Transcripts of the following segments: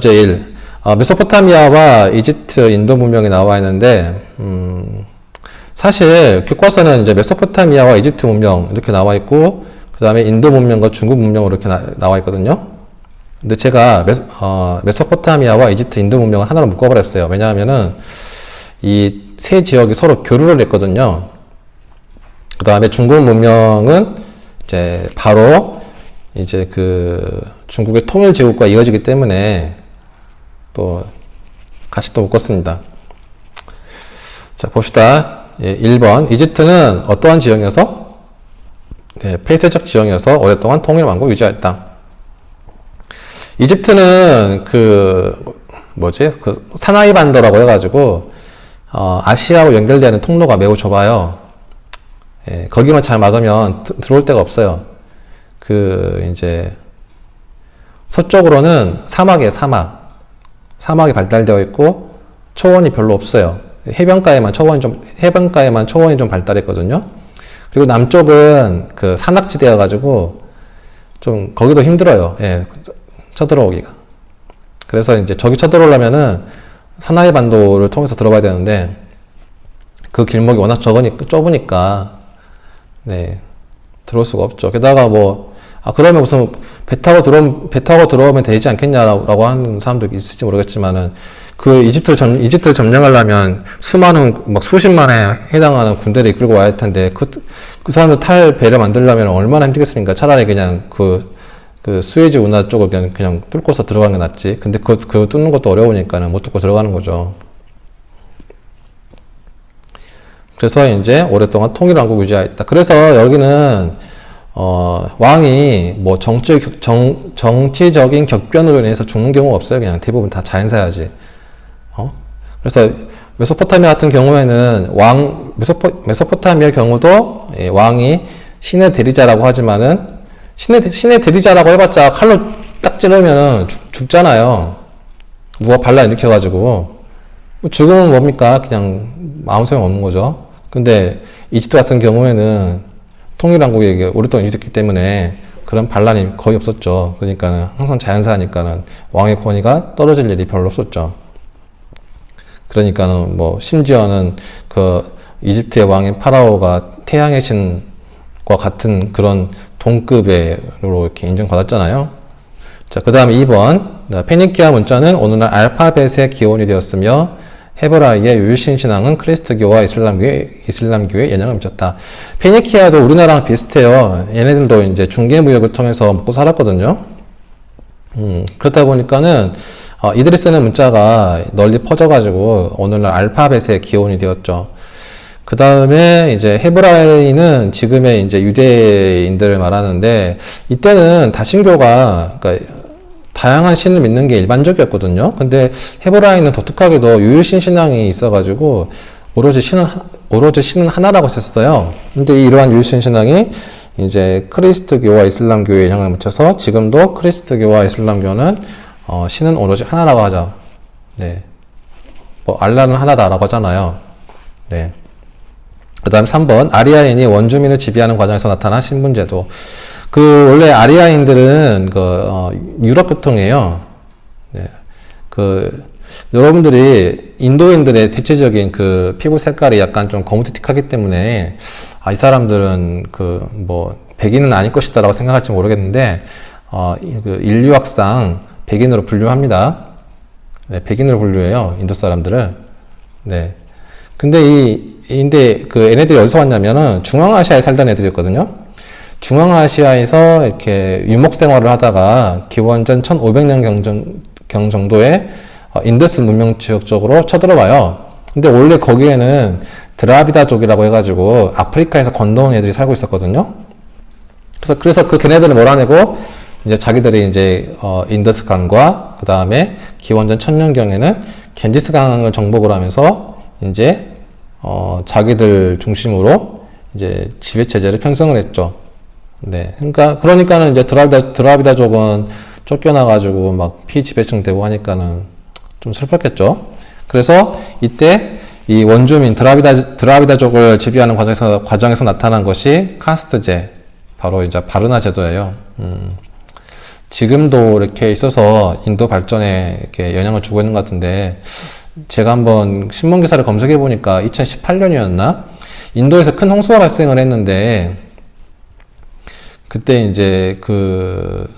문제 1. 메소포타미아와 이집트, 인도 문명이 나와 있는데, 사실 교과서는 이제 메소포타미아와 이집트 문명 이렇게 나와 있고, 그 다음에 인도 문명과 중국 문명으로 이렇게 나와 있거든요. 근데 제가 메소포타미아와 이집트, 인도 문명을 하나로 묶어버렸어요. 왜냐하면은 이 세 지역이 서로 교류를 했거든요. 그 다음에 중국 문명은 이제 바로 이제 그 중국의 통일 제국과 이어지기 때문에 또 같이 또 묶었습니다. 자, 봅시다. 1번. 이집트는 어떠한 지형이어서? 네, 폐쇄적 지형이어서 오랫동안 통일 왕국을 유지하였다. 이집트는 그 사나이 반도라고 해가지고 아시아하고 연결되는 통로가 매우 좁아요. 예, 거기만 잘 막으면 들어올 데가 없어요. 이제 서쪽으로는 사막이에요. 사막이 발달되어 있고 초원이 별로 없어요. 해변가에만 초원이 좀 발달했거든요. 그리고 남쪽은 그 산악지대여 가지고 좀 거기도 힘들어요. 예, 쳐들어오기가. 그래서 이제 저기 쳐들어오려면은 사나이 반도를 통해서 들어가야 되는데 그 길목이 워낙 좁으니까 네, 들어올 수가 없죠. 게다가 그러면 무슨 배 타고 들어오면 되지 않겠냐라고 하는 사람도 있을지 모르겠지만은 그 이집트를 점령하려면 수많은 수십만에 해당하는 군대를 이끌고 와야 할 텐데 그 사람들 탈 배를 만들려면 얼마나 힘들겠습니까? 차라리 그냥 그 수에즈 운하 쪽을 그냥 뚫고서 들어가는 게 낫지. 근데 그거 뚫는 것도 어려우니까는 못 뚫고 들어가는 거죠. 그래서 이제 오랫동안 통일왕국 유지하였다. 그래서 여기는 왕이 정치적인 격변으로 인해서 죽는 경우가 없어요. 그냥 대부분 다 자연사야지. 그래서 메소포타미아 같은 경우에는 메소포타미아 경우도 왕이 신의 대리자라고 하지만은 신의 대리자라고 해봤자 칼로 딱 찌르면은 죽잖아요. 누가 발라 일으켜가지고. 죽으면 뭡니까? 그냥 아무 소용 없는 거죠. 근데 이집트 같은 경우에는 통일왕국이 오랫동안 유지됐기 때문에 그런 반란이 거의 없었죠. 그러니까는 항상 자연사니까는 왕의 권위가 떨어질 일이 별로 없었죠. 그러니까는 심지어는 이집트의 왕인 파라오가 태양의 신과 같은 그런 동급으로 이렇게 인정받았잖아요. 자, 그 다음에 2번. 페니키아 문자는 오늘날 알파벳의 기원이 되었으며 헤브라이의 유일신 신앙은 크리스트교와 이슬람교에 영향을 미쳤다. 페니키아도 우리나라랑 비슷해요. 얘네들도 이제 중개무역을 통해서 먹고 살았거든요. 그렇다 보니까는 이들이 쓰는 문자가 널리 퍼져가지고 오늘날 알파벳의 기원이 되었죠. 그 다음에 이제 헤브라이는 지금의 이제 유대인들을 말하는데 이때는 다신교가 다양한 신을 믿는 게 일반적이었거든요. 근데 헤브라이는 독특하게도 유일신 신앙이 있어가지고 오로지 신은 하나라고 했었어요. 근데 이러한 유일신 신앙이 이제 크리스트교와 이슬람교에 영향을 미쳐서 지금도 크리스트교와 이슬람교는 신은 오로지 하나라고 하죠. 네. 알라는 하나다라고 하잖아요. 네. 그 다음 3번. 아리아인이 원주민을 지배하는 과정에서 나타난 신분제도. 원래 아리아인들은 유럽 계통이에요. 네. 여러분들이 인도인들의 대체적인 피부 색깔이 약간 좀 거무튀틱하기 때문에 이 사람들은 백인은 아닐 것이다라고 생각할지 모르겠는데 인류학상 백인으로 분류합니다. 네, 백인으로 분류해요. 인도 사람들을. 네. 근데 얘네들이 어디서 왔냐면은 중앙아시아에 살던 애들이었거든요. 중앙아시아에서 이렇게 유목 생활을 하다가 기원전 1500년 경 정도에 인더스 문명 지역 쪽으로 쳐들어와요. 근데 원래 거기에는 드라비다족이라고 해가지고 아프리카에서 건너온 애들이 살고 있었거든요. 그래서 걔네들을 몰아내고 이제 자기들이 이제 인더스 강과 그 다음에 기원전 1000년경에는 겐지스 강을 정복을 하면서 이제 자기들 중심으로 이제 지배 체제를 편성을 했죠. 네. 그러니까는 이제 드라비다족은 쫓겨나가지고 막 피지배층 되고 하니까는 좀 슬펐겠죠. 그래서 이때 이 원주민 드라비다족을 지배하는 과정에서 나타난 것이 카스트제, 바로 이제 바르나 제도예요. 지금도 이렇게 있어서 인도 발전에 이렇게 영향을 주고 있는 것 같은데, 제가 한번 신문 기사를 검색해 보니까 2018년이었나? 인도에서 큰 홍수가 발생을 했는데, 그때 이제 그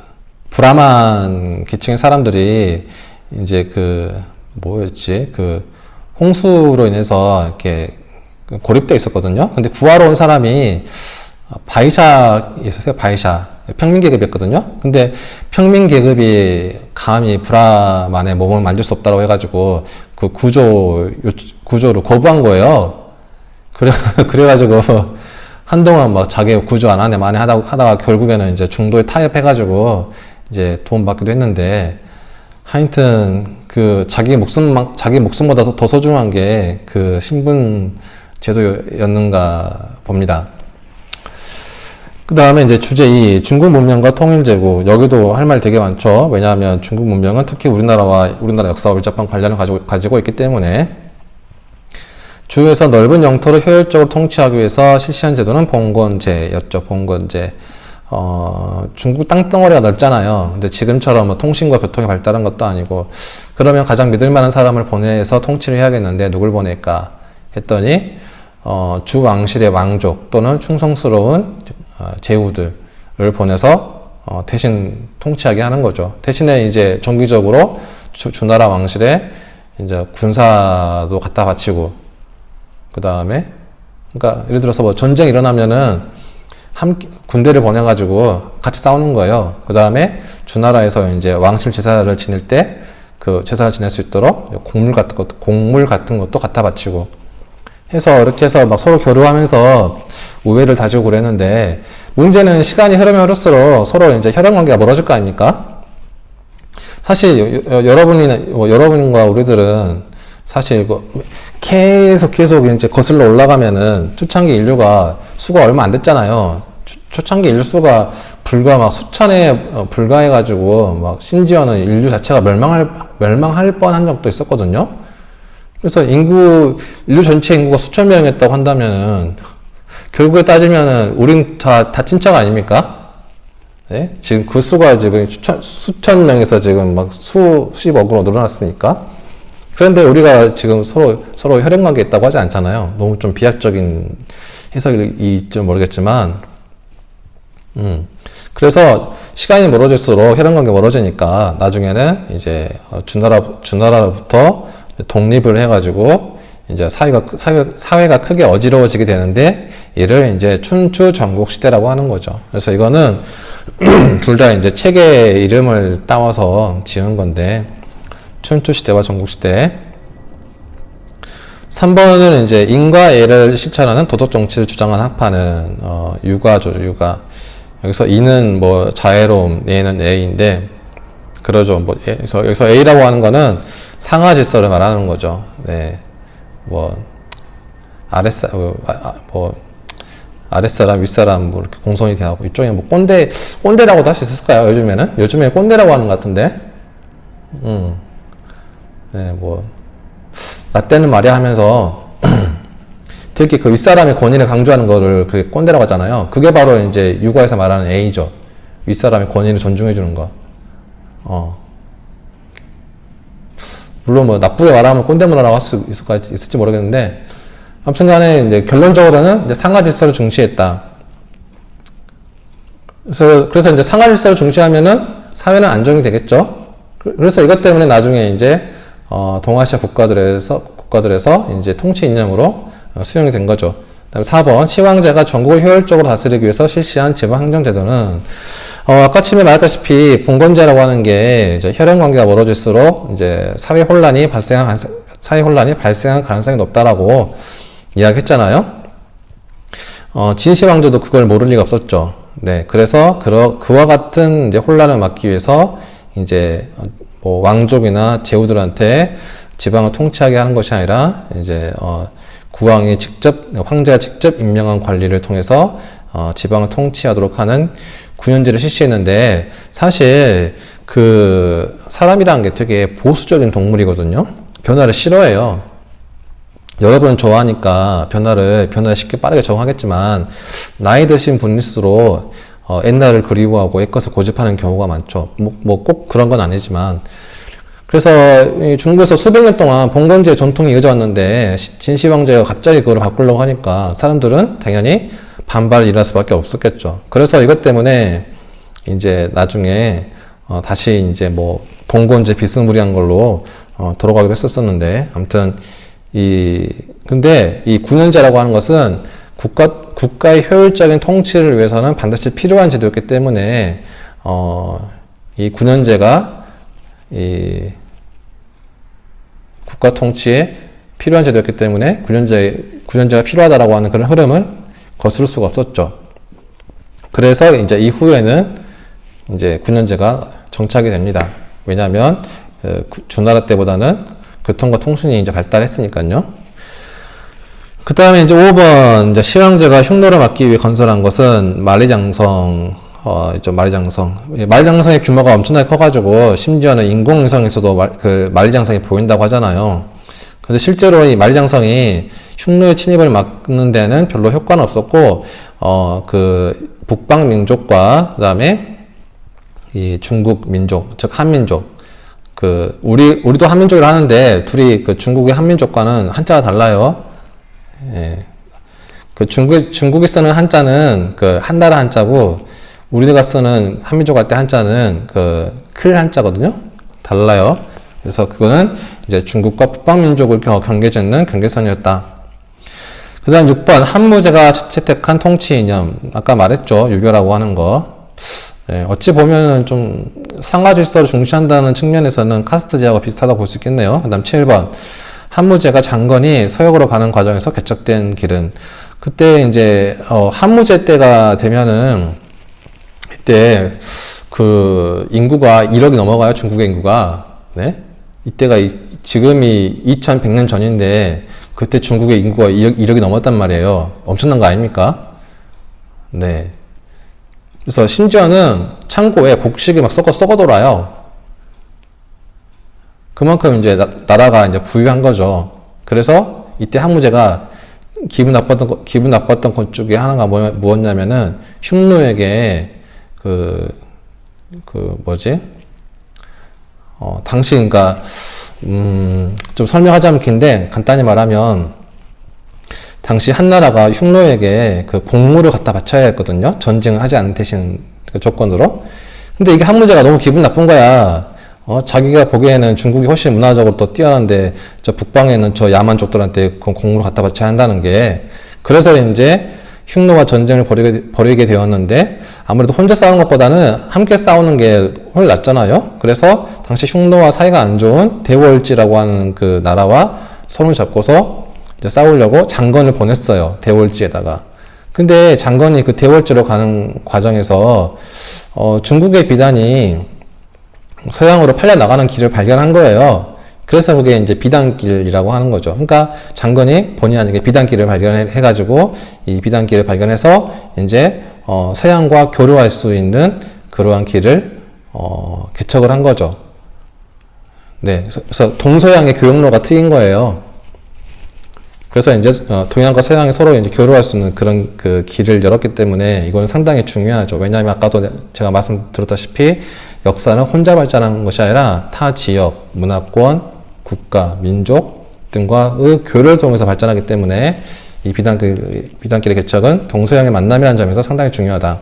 브라만 계층의 사람들이 이제 뭐였지? 홍수로 인해서 이렇게 고립되어 있었거든요. 근데 구하러 온 사람이 바이샤 있었어요. 바이샤. 평민계급이었거든요. 근데 평민계급이 감히 브라만의 몸을 만질 수 없다고 해가지고 그 구조를 거부한 거예요. 그래가지고 한동안 막 자기 구조 안 하네 많이 하다가 결국에는 이제 중도에 타협해가지고 이제 도움받기도 했는데, 하여튼 자기 목숨보다 더 소중한 게 그 신분 제도였는가 봅니다. 그 다음에 이제 주제 2, 중국 문명과 통일제국. 여기도 할 말 되게 많죠. 왜냐하면 중국 문명은 특히 우리나라 역사와 밀접한 관련을 가지고 있기 때문에. 주에서 넓은 영토를 효율적으로 통치하기 위해서 실시한 제도는 봉건제였죠. 봉건제. 중국 땅덩어리가 넓잖아요. 근데 지금처럼 뭐 통신과 교통이 발달한 것도 아니고, 그러면 가장 믿을 만한 사람을 보내서 통치를 해야겠는데 누굴 보낼까 했더니, 주 왕실의 왕족 또는 충성스러운 제후들을 보내서 대신 통치하게 하는 거죠. 대신에 이제 정기적으로 주나라 왕실에 이제 군사도 갖다 바치고, 그 다음에 그러니까 예를 들어서 뭐 전쟁 일어나면은 군대를 보내가지고 같이 싸우는 거예요. 그 다음에 주나라에서 이제 왕실 제사를 지낼 때 그 제사를 지낼 수 있도록 곡물 같은 것도 갖다 바치고 해서, 이렇게 해서 막 서로 교류하면서 우애를 다지고 그랬는데, 문제는 시간이 흐르면 흐를수록 서로 이제 혈연 관계가 멀어질 거 아닙니까? 사실 여러분과 우리들은 사실 이거 계속 이제 거슬러 올라가면은 초창기 인류가 수가 얼마 안 됐잖아요. 초창기 인류 수가 불과 막 수천에 불과해가지고 막 심지어는 인류 자체가 멸망할 뻔한 적도 있었거든요. 그래서 인류 전체 인구가 수천 명이었다고 한다면은 결국에 따지면은 우린 다 친척 아닙니까? 네? 지금 그 수가 지금 수천 명에서 지금 막 수십억으로 늘어났으니까. 그런데 우리가 지금 서로 혈연관계에 있다고 하지 않잖아요. 너무 좀 비약적인 해석일지 모르겠지만, 그래서 시간이 멀어질수록 혈연관계 멀어지니까 나중에는 이제 주나라로부터 독립을 해가지고 이제 사회가 크게 어지러워지게 되는데, 이를 이제 춘추 전국시대라고 하는 거죠. 그래서 이거는 둘 다 이제 책의 이름을 따와서 지은 건데, 춘추시대와 전국시대. 3번은 이제 인과 예를 실천하는 도덕정치를 주장한 학파는 유가죠, 유가. 여기서 이는 뭐 자애로움, 예는 A인데, 그러죠. 뭐 여기서 A라고 하는 거는 상하 질서를 말하는 거죠. 네. 아랫사람, 윗사람, 뭐, 이렇게 공손히 대하고, 이쪽에 뭐, 꼰대라고도 할 수 있을까요? 요즘에 꼰대라고 하는 것 같은데? 네, 라떼는 말이야 하면서, 특히 그 윗사람의 권위를 강조하는 거를 그게 꼰대라고 하잖아요. 그게 바로 이제 육아에서 말하는 A죠. 윗사람의 권위를 존중해주는 거. 물론 뭐, 나쁘게 말하면 꼰대 문화라고 할 수 있을지 모르겠는데, 아무튼 간에 이제 결론적으로는 이제 상하 질서를 중시했다. 그래서 이제 상하 질서를 중시하면은 사회는 안정이 되겠죠. 그래서 이것 때문에 나중에 이제 동아시아 국가들에서 이제 통치 이념으로 수용이 된 거죠. 그다음에 4번 시황제가 전국을 효율적으로 다스리기 위해서 실시한 지방행정제도는 아까 처음에 말했다시피 봉건제라고 하는 게 이제 혈연 관계가 멀어질수록 이제 사회 혼란이 발생할 가능성이 높다라고 이야기했잖아요. 진시 왕조도 그걸 모를 리가 없었죠. 네, 그래서 그와 같은 이제 혼란을 막기 위해서 이제 뭐 왕족이나 제후들한테 지방을 통치하게 하는 것이 아니라 이제 황제가 직접 임명한 관리를 통해서 지방을 통치하도록 하는 군현제를 실시했는데, 사실 사람이라는 게 되게 보수적인 동물이거든요. 변화를 싫어해요. 여러분은 좋아하니까 변화를 쉽게 빠르게 적응하겠지만, 나이 드신 분일수록 옛날을 그리워하고 옛것을 고집하는 경우가 많죠. 뭐 꼭 그런 건 아니지만. 그래서 중국에서 수백 년 동안 봉건제 전통이 이어져 왔는데 진시 황제가 갑자기 그걸 바꾸려고 하니까 사람들은 당연히 반발을 일어날 수밖에 없었겠죠. 그래서 이것 때문에 이제 나중에 다시 이제 뭐 봉건제 비스무리한 걸로 돌아가기로 했었었는데, 아무튼 근데 이 9년제라고 하는 것은 국가의 효율적인 통치를 위해서는 반드시 필요한 제도였기 때문에 이 9년제가 이 국가 통치에 필요한 제도였기 때문에 9년제가 필요하다라고 하는 그런 흐름을 거스를 수가 없었죠. 그래서 이제 이후에는 이제 9년제가 정착이 됩니다. 왜냐하면 주나라 때보다는 교통과 통신이 이제 발달했으니까요. 그 다음에 이제 5번, 이제 시황제가 흉노를 막기 위해 건설한 것은 만리장성, 만리장성의 규모가 엄청나게 커가지고, 심지어는 인공위성에서도 만리장성이 보인다고 하잖아요. 근데 실제로 이 만리장성이 흉노의 침입을 막는 데는 별로 효과는 없었고, 북방 민족과, 그 다음에 이 중국 민족, 즉 한민족, 우리도 한민족이라 하는데, 둘이 중국의 한민족과는 한자가 달라요. 예. 중국이 쓰는 한자는 한나라 한자고, 우리가 쓰는 한민족 할 때 한자는 클 한자거든요. 달라요. 그래서 그거는 이제 중국과 북방민족을 경계짓는 경계선이었다. 그 다음 6번, 한무제가 채택한 통치 이념. 아까 말했죠. 유교라고 하는 거. 예, 어찌 보면은 좀 상하 질서를 중시한다는 측면에서는 카스트제하고 비슷하다고 볼 수 있겠네요. 그 다음 7번. 한무제가 장건이 서역으로 가는 과정에서 개척된 길은, 그때 이제 한무제 때가 되면은 이때 인구가 1억이 넘어가요. 중국의 인구가. 네? 이때가 지금이 2100년 전인데 그때 중국의 인구가 1억이 넘었단 말이에요. 엄청난 거 아닙니까? 네. 그래서 심지어는 창고에 곡식이 막 썩어 돌아요. 그만큼 이제 나라가 이제 부유한 거죠. 그래서 이때 한무제가 기분 나빴던 것 중에 하나가 무엇냐면은 흉노에게 당시 그러니까 좀 설명하자면 긴데 간단히 말하면 당시 한나라가 흉노에게 공물을 갖다 바쳐야 했거든요. 전쟁을 하지 않는 대신 조건으로. 근데 이게 한무제가 너무 기분 나쁜 거야. 자기가 보기에는 중국이 훨씬 문화적으로 더 뛰어난데 저 북방에는 저 야만족들한테 공물을 갖다 바쳐야 한다는 게, 그래서 이제 흉노와 전쟁을 벌이게 되었는데, 아무래도 혼자 싸우는 것보다는 함께 싸우는 게 훨씬 낫잖아요. 그래서 당시 흉노와 사이가 안 좋은 대월지라고 하는 그 나라와 손을 잡고서 이제 싸우려고 장건을 보냈어요. 대월지에다가. 근데 장건이 그 대월지로 가는 과정에서 중국의 비단이 서양으로 팔려나가는 길을 발견한 거예요. 그래서 그게 이제 비단길이라고 하는 거죠. 그러니까 장건이 본의 아니게 비단길을 발견해가지고 이 비단길을 발견해서 이제 서양과 교류할 수 있는 그러한 길을 개척을 한 거죠. 네, 그래서 동서양의 교역로가 트인 거예요. 그래서 이제 동양과 서양이 서로 이제 교류할 수 있는 그런 길을 열었기 때문에 이건 상당히 중요하죠. 왜냐하면 아까도 제가 말씀드렸다시피 역사는 혼자 발전한 것이 아니라 타 지역, 문화권, 국가, 민족 등과의 교류를 통해서 발전하기 때문에 이 비단길의 개척은 동서양의 만남이라는 점에서 상당히 중요하다.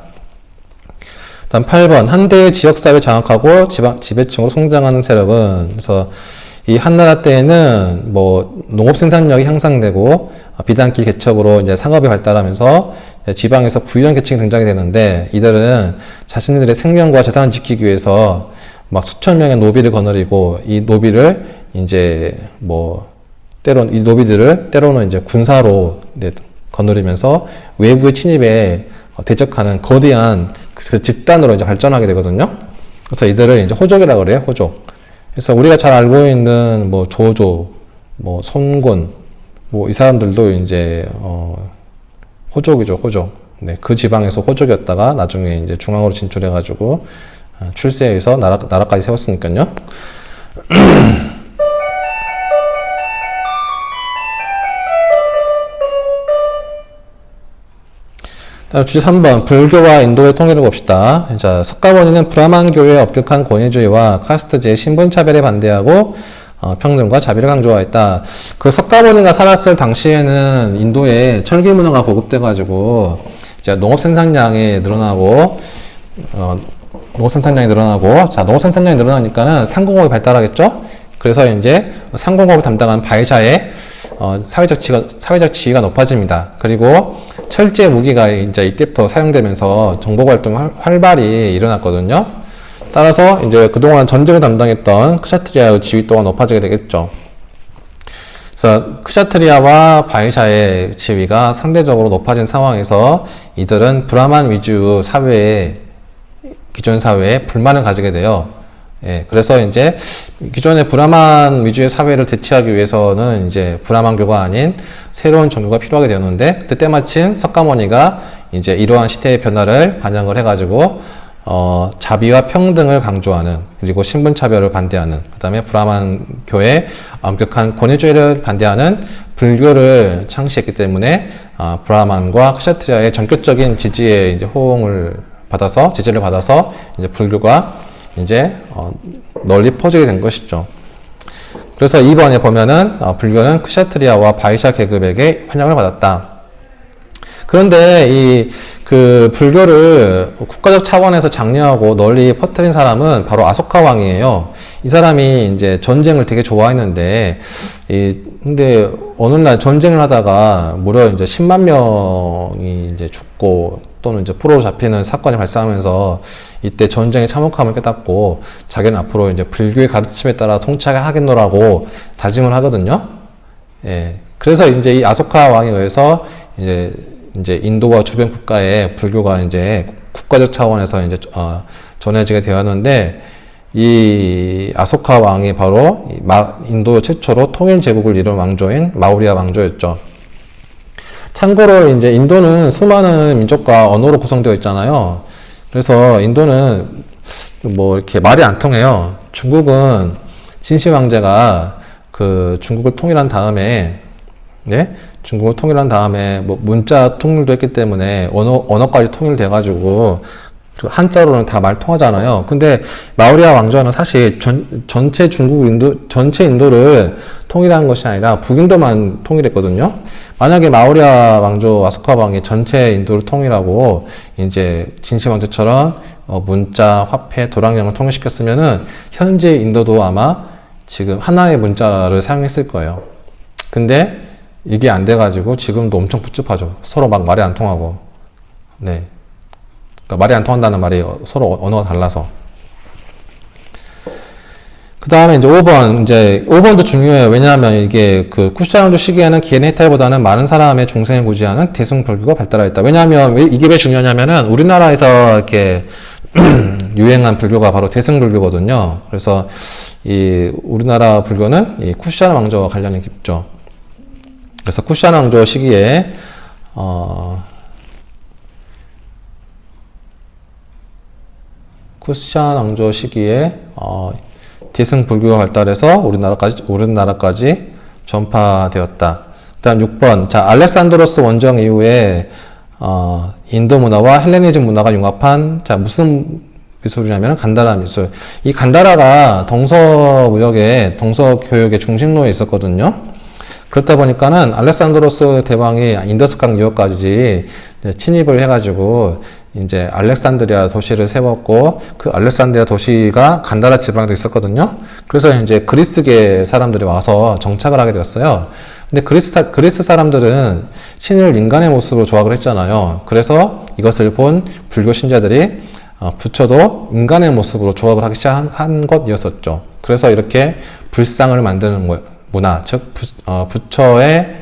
다음 8번, 한대의 지역사회를 장악하고 지배층으로 성장하는 세력은, 그래서 이 한나라 때에는 뭐 농업 생산력이 향상되고 비단길 개척으로 이제 상업이 발달하면서 지방에서 부유한 계층이 등장이 되는데, 이들은 자신들의 생명과 재산을 지키기 위해서 막 수천 명의 노비를 거느리고, 이 노비를 이제 이 노비들을 때로는 이제 군사로 거느리면서 외부의 침입에 대적하는 거대한 집단으로 이제 발전하게 되거든요. 그래서 이들을 이제 호족이라고 그래요. 호족. 그래서 우리가 잘 알고 있는 조조, 손곤, 이 사람들도 이제 호족이죠, 호족. 네, 그 지방에서 호족이었다가 나중에 이제 중앙으로 진출해가지고 출세해서 나라까지 세웠으니까요. 다음 주제 3번 불교와 인도의 통일을 봅시다. 자, 석가모니는 브라만교의 엄격한 권위주의와 카스트제의 신분차별에 반대하고 평등과 자비를 강조하였다. 그 석가모니가 살았을 당시에는 인도에 철기 문화가 보급돼가지고 이제 농업 생산량이 늘어나고 농업 생산량이 늘어나니까는 상공업이 발달하겠죠. 그래서 이제 상공업을 담당한 바이샤의 사회적 지위가 높아집니다. 그리고 철제 무기가 이제 이때부터 사용되면서 정복 활동이 활발히 일어났거든요. 따라서 이제 그동안 전쟁을 담당했던 크샤트리아의 지위 또한 높아지게 되겠죠. 그래서 크샤트리아와 바이샤의 지위가 상대적으로 높아진 상황에서 이들은 브라만 위주 사회에 기존 사회에 불만을 가지게 돼요. 예, 그래서 이제 기존의 브라만 위주의 사회를 대체하기 위해서는 이제 브라만교가 아닌 새로운 종교가 필요하게 되었는데 그때 때마침 석가모니가 이제 이러한 시대의 변화를 반영을 해가지고 자비와 평등을 강조하는 그리고 신분차별을 반대하는 그 다음에 브라만교의 엄격한 권위주의를 반대하는 불교를 창시했기 때문에 브라만과 크샤트리아의 전격적인 지지에 이제 지지를 받아서 이제 불교가 이제 널리 퍼지게 된 것이죠. 그래서 2번에 보면은 불교는 크샤트리아와 바이샤 계급에게 환영을 받았다. 그런데 그 불교를 국가적 차원에서 장려하고 널리 퍼뜨린 사람은 바로 아소카 왕이에요. 이 사람이 이제 전쟁을 되게 좋아했는데 근데 어느 날 전쟁을 하다가 무려 이제 10만 명이 이제 죽고 또는 이제 포로로 잡히는 사건이 발생하면서 이때 전쟁의 참혹함을 깨닫고 자기는 앞으로 이제 불교의 가르침에 따라 통치하겠노라고 다짐을 하거든요. 예. 그래서 이제 이 아소카 왕에 의해서 이제 인도와 주변 국가에 불교가 이제 국가적 차원에서 이제 전해지게 되었는데 이 아소카 왕이 바로 인도 최초로 통일 제국을 이룬 왕조인 마우리아 왕조였죠. 참고로 이제 인도는 수많은 민족과 언어로 구성되어 있잖아요. 그래서 인도는 뭐 이렇게 말이 안 통해요. 중국은 진시 왕제가 그 중국을 통일한 다음에 뭐 문자 통일도 했기 때문에 언어까지 통일돼가지고 한자로는 다 말 통하잖아요. 근데 마우리아 왕조는 사실 전체 인도를 통일한 것이 아니라 북인도만 통일했거든요. 만약에 마우리아 왕조 아소카 왕이 전체 인도를 통일하고 이제 진시 왕조처럼 문자, 화폐, 도량령을 통일시켰으면은 현재 인도도 아마 지금 하나의 문자를 사용했을 거예요. 근데 이게 안 돼가지고 지금도 엄청 복잡하죠. 서로 막 말이 안 통하고. 네. 그러니까 말이 안 통한다는 말이 서로 언어가 달라서. 그 다음에 이제 5번도 중요해요. 왜냐하면 이게 그 쿠시아노조 시기에는 기엔의 해탈보다는 많은 사람의 중생을 구제하는 대승불교가 발달하였다. 왜냐하면 이게 왜 중요하냐면은 우리나라에서 이렇게 유행한 불교가 바로 대승불교거든요. 그래서 이 우리나라 불교는 이 쿠시아노 왕조와 관련이 깊죠. 그래서 쿠시아노 왕조 시기에 대승 불교가 발달해서 우리나라까지 전파되었다. 그다음 6번. 자, 알렉산드로스 원정 이후에 인도 문화와 헬레니즘 문화가 융합한 무슨 미술이냐면 간다라 미술. 이 간다라가 동서무역의 동서교역의 중심로에 있었거든요. 그렇다 보니까는 알렉산드로스 대왕이 인더스강 유역까지 침입을 해가지고 이제 알렉산드리아 도시를 세웠고 그 알렉산드리아 도시가 간다라 지방도 있었거든요. 그래서 이제 그리스계 사람들이 와서 정착을 하게 되었어요. 근데 그리스 사람들은 신을 인간의 모습으로 조각을 했잖아요. 그래서 이것을 본 불교 신자들이 부처도 인간의 모습으로 조각을 하기 시작한 것이었었죠. 그래서 이렇게 불상을 만드는 문화, 즉 부처의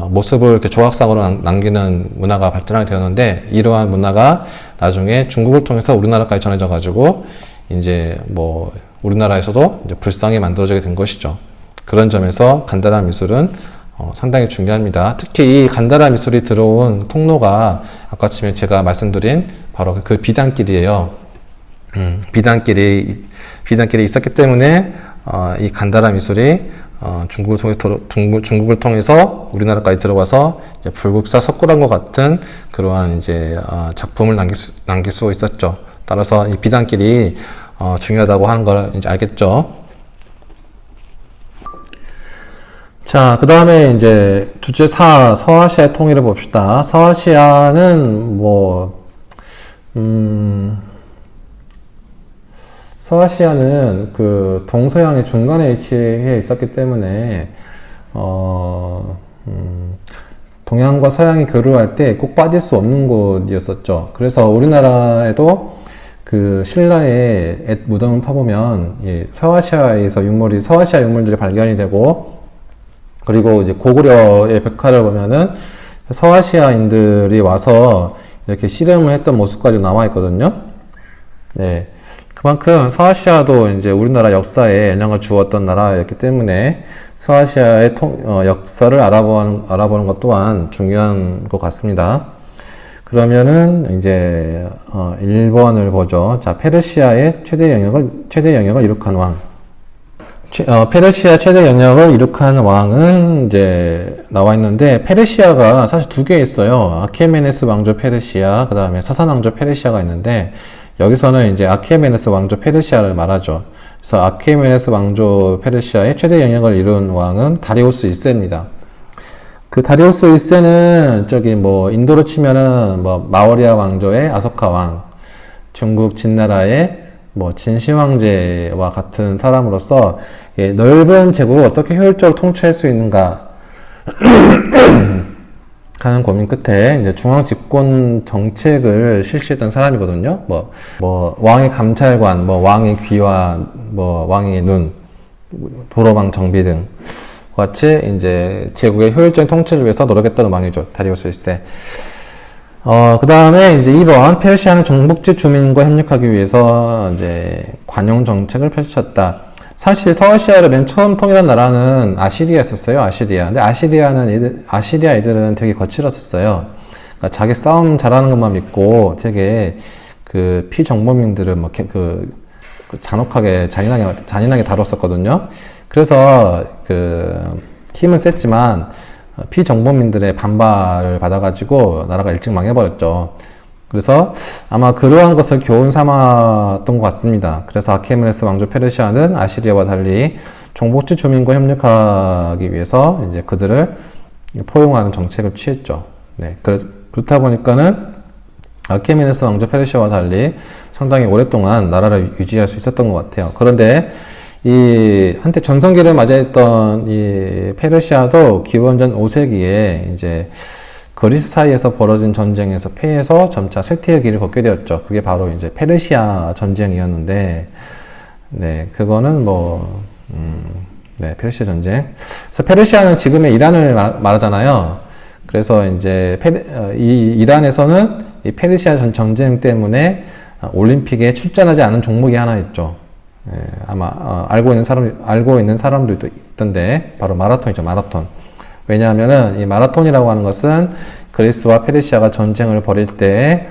모습을 이렇게 조각상으로 남기는 문화가 발전하게 되었는데 이러한 문화가 나중에 중국을 통해서 우리나라까지 전해져 가지고 이제 뭐 우리나라에서도 이제 불상이 만들어지게 된 것이죠. 그런 점에서 간다라 미술은 상당히 중요합니다. 특히 이 간다라 미술이 들어온 통로가 아까 제가 말씀드린 바로 그 비단길이에요. 비단길이 있었기 때문에 이 간다라 미술이 중국을 통해서 우리나라까지 들어와서 이제 불국사 석굴암과 같은 그러한 이제 작품을 남길 수 있었죠. 따라서 이 비단길이 중요하다고 하는 걸 이제 알겠죠. 자, 그 다음에 이제 주제 4 서아시아의 통일을 봅시다. 서아시아는 서아시아는 그 동서양의 중간에 위치해 있었기 때문에 동양과 서양이 교류할 때 꼭 빠질 수 없는 곳이었었죠. 그래서 우리나라에도 그 신라의 옛 무덤을 파보면 서아시아에서 서아시아 유물들이 발견이 되고, 그리고 이제 고구려의 벽화를 보면은 서아시아인들이 와서 이렇게 씨름을 했던 모습까지 남아 있거든요. 네. 그만큼 서아시아도 이제 우리나라 역사에 영향을 주었던 나라였기 때문에 서아시아의 역사를 알아보는 것 또한 중요한 것 같습니다. 그러면은 이제 1번을 보죠. 자, 페르시아의 최대 영역을 이룩한 왕. 페르시아 최대 영역을 이룩한 왕은 이제 나와 있는데, 페르시아가 사실 두 개 있어요. 아케메네스 왕조 페르시아, 그 다음에 사산 왕조 페르시아가 있는데, 여기서는 이제 아케메네스 왕조 페르시아를 말하죠. 그래서 아케메네스 왕조 페르시아의 최대 영역을 이룬 왕은 다리우스 1세입니다. 그 다리우스 1세는 인도로 치면은 마오리아 왕조의 아소카 왕, 중국 진나라의 진시 황제와 같은 사람으로서 넓은 제국을 어떻게 효율적으로 통치할 수 있는가 하는 고민 끝에 이제 중앙 집권 정책을 실시했던 사람이거든요. 왕의 감찰관, 왕의 귀와 왕의 눈, 도로망 정비 등 같이 이제 제국의 효율적인 통치를 위해서 노력했던 왕이죠. 다리우스 1세. 그 다음에 이제 2번, 페르시아는 종북지 주민과 협력하기 위해서 이제 관용 정책을 펼쳤다. 사실 서아시아를 맨 처음 통일한 나라는 아시리아였었어요. 아시리아. 근데 아시리아 애들은 되게 거칠었었어요. 그러니까 자기 싸움 잘하는 것만 믿고 되게 그 피정복민들을 잔혹하게 잔인하게 다뤘었거든요. 그래서 힘은 셌지만 피정복민들의 반발을 받아가지고 나라가 일찍 망해버렸죠. 그래서 아마 그러한 것을 교훈 삼았던 것 같습니다. 그래서 아케메네스 왕조 페르시아는 아시리아와 달리 종복지 주민과 협력하기 위해서 이제 그들을 포용하는 정책을 취했죠. 네. 그렇다 보니까는 아케메네스 왕조 페르시아와 달리 상당히 오랫동안 나라를 유지할 수 있었던 것 같아요. 그런데 한때 전성기를 맞이했던 이 페르시아도 기원전 5세기에 이제 그리스 사이에서 벌어진 전쟁에서 패해서 점차 쇠퇴의 길을 걷게 되었죠. 그게 바로 이제 페르시아 전쟁이었는데, 네, 그거는 페르시아 전쟁. 그래서 페르시아는 지금의 이란을 말하잖아요. 그래서 이제 이 이란에서는 이 페르시아 전쟁 때문에 올림픽에 출전하지 않은 종목이 하나 있죠. 예, 아마 알고 있는 사람도 있던데 바로 마라톤이죠. 마라톤. 왜냐하면은 이 마라톤이라고 하는 것은 그리스와 페르시아가 전쟁을 벌일 때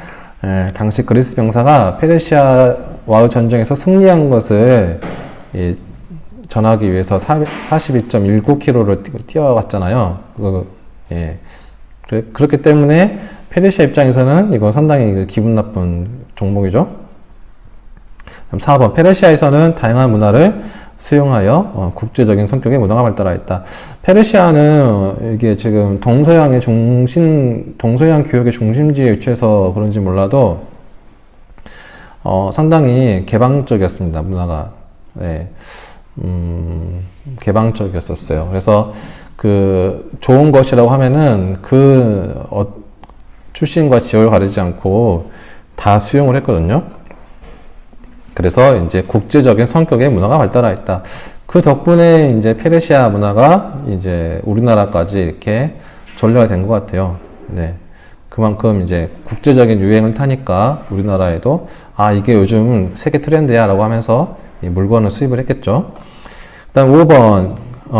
당시 그리스 병사가 페르시아와의 전쟁에서 승리한 것을 전하기 위해서 42.19km를 뛰어갔잖아요. 그렇기 때문에 페르시아 입장에서는 이건 상당히 기분 나쁜 종목이죠. 4번, 페르시아에서는 다양한 문화를 수용하여 국제적인 성격의 문화가 발달하였다. 페르시아는 이게 지금 동서양 교역의 중심지에 위치해서 그런지 몰라도 상당히 개방적이었습니다. 문화가. 네. 개방적이었었어요. 그래서 좋은 것이라고 하면은 출신과 지역을 가리지 않고 다 수용을 했거든요. 그래서 이제 국제적인 성격의 문화가 발달하였다. 그 덕분에 이제 페르시아 문화가 이제 우리나라까지 이렇게 전려가 된 것 같아요. 네. 그만큼 이제 국제적인 유행을 타니까 우리나라에도 이게 요즘 세계 트렌드야 라고 하면서 이 물건을 수입을 했겠죠. 그 다음 5번,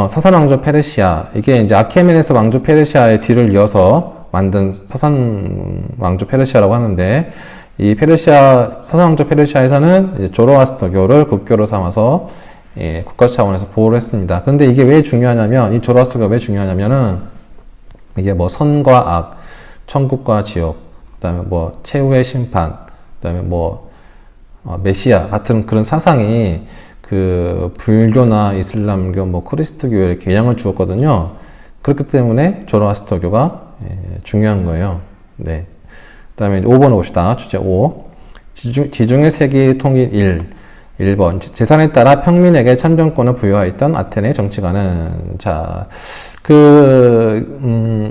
사산 왕조 페르시아. 이게 이제 아케메네스 왕조 페르시아의 뒤를 이어서 만든 사산 왕조 페르시아라고 하는데, 이 사산 왕조 페르시아에서는 이제 조로아스터교를 국교로 삼아서 예, 국가 차원에서 보호를 했습니다. 근데 이게 왜 중요하냐면, 이 조로아스터가 왜 중요하냐면은, 이게 뭐 선과 악, 천국과 지옥, 그 다음에 뭐 최후의 심판, 그 다음에 뭐 메시아 같은 그런 사상이 그 불교나 이슬람교, 뭐 크리스트교에 이렇게 영향을 주었거든요. 그렇기 때문에 조로아스터교가 중요한 거예요. 네. 그 다음에 5번 봅시다. 주제 5. 지중해 세계 통일 1번. 재산에 따라 평민에게 참정권을 부여하였던 아테네 정치가는, 자,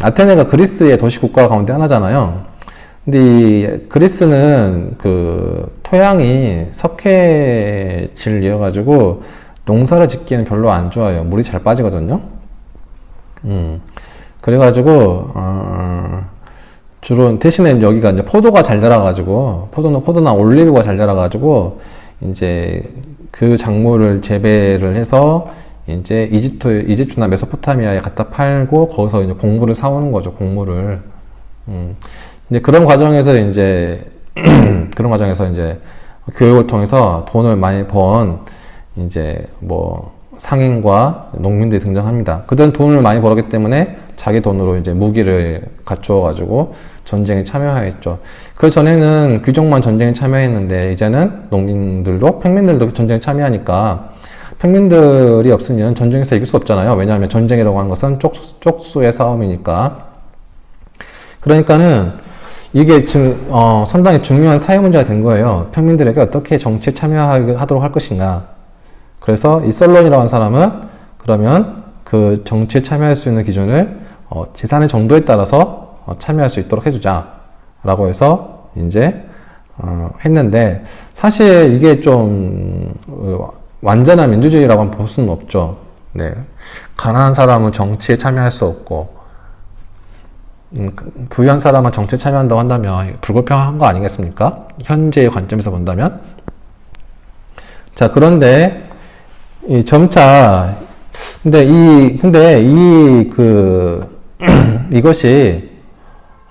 아테네가 그리스의 도시국가 가운데 하나잖아요. 근데 이 그리스는 그 토양이 석회질이어가지고 농사를 짓기에는 별로 안 좋아요. 물이 잘 빠지거든요. 그래가지고, 주로 대신에 여기가 이제 포도가 잘 자라가지고, 포도나 올리브가 잘 자라가지고, 이제 그 작물을 재배를 해서 이제 이집트나 메소포타미아에 갖다 팔고 거기서 이제 곡물을 사오는 거죠. 곡물을. 이제 그런 과정에서 이제 교육을 통해서 돈을 많이 번 이제 뭐 상인과 농민들이 등장합니다. 그들은 돈을 많이 벌었기 때문에 자기 돈으로 이제 무기를 갖추어 가지고 전쟁에 참여하였죠. 그 전에는 귀족만 전쟁에 참여했는데 이제는 농민들도 평민들도 전쟁에 참여하니까 평민들이 없으면 전쟁에서 이길 수 없잖아요. 왜냐하면 전쟁이라고 하는 것은 쪽수의 싸움이니까. 그러니까는 이게 지금 상당히 중요한 사회 문제가 된 거예요. 평민들에게 어떻게 정치에 참여하도록 할 것인가. 그래서 이 솔론이라는 사람은 그러면 그 정치에 참여할 수 있는 기준을 재산의 정도에 따라서 참여할 수 있도록 해주자 라고 해서 이제 했는데, 사실 이게 좀 완전한 민주주의라고 볼 수는 없죠. 네. 가난한 사람은 정치에 참여할 수 없고 부유한 사람은 정치에 참여한다고 한다면 불공평한 거 아니겠습니까? 현재의 관점에서 본다면. 자, 그런데 이 점차 이것이